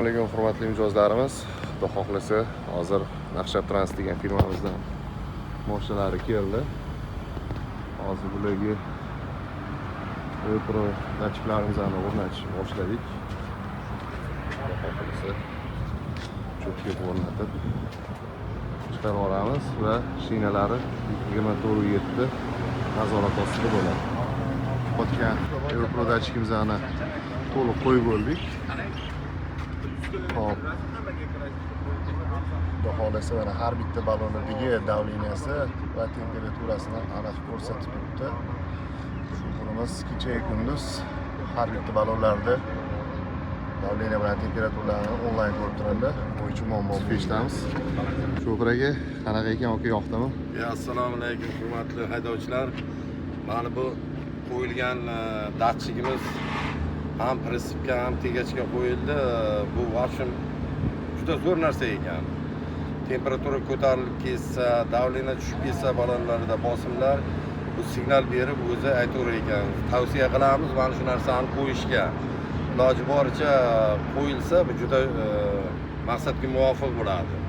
Assalomu alaykum hurmatli mijozlarimiz. Xudo xohlasa hozir Naqshab Trans degan firmamizdan mashinalari keldi. Hozir bularga Pro datchiklarimizni o'rnatishni boshladik. Xudo xohlasa cho'tga o'rnatib chiqarib olamiz va shinalari 24/7 nazorat ostida bo'ladi. Qotgan Pro datchikimizni to'liq qo'yib bo'ldik. Hop. Xudo xohlasa mana har bitta ballonidagi davleniyasi va temperaturasini aniq ko'rsatib turibdi. Shu kunimiz kecha kunduz har bitta ballonlarda davleniya bilan temperaturalarni onlayn ko'rib turadi. Bu uchun muammo eshitamiz. Sho'piraga qanaqa ekan, aka, yoqdimi? Assalomu alaykum hurmatli haydovchilar. Mana bu qo'yilgan datchigimiz ham prinsipga ham tegachga qo'yildi. Bu vashim juda zo'r narsa ekan. Temperatura ko'tarilib ketsa, davleniya tushib ketsa ballonlarda bosimlar bu signal berib o'zi aytaverar ekan. Tavsiya qilamiz mana shu narsani qo'yishga. Iloji boricha qo'yilsa bu juda maqsadga muvofiq bo'ladi.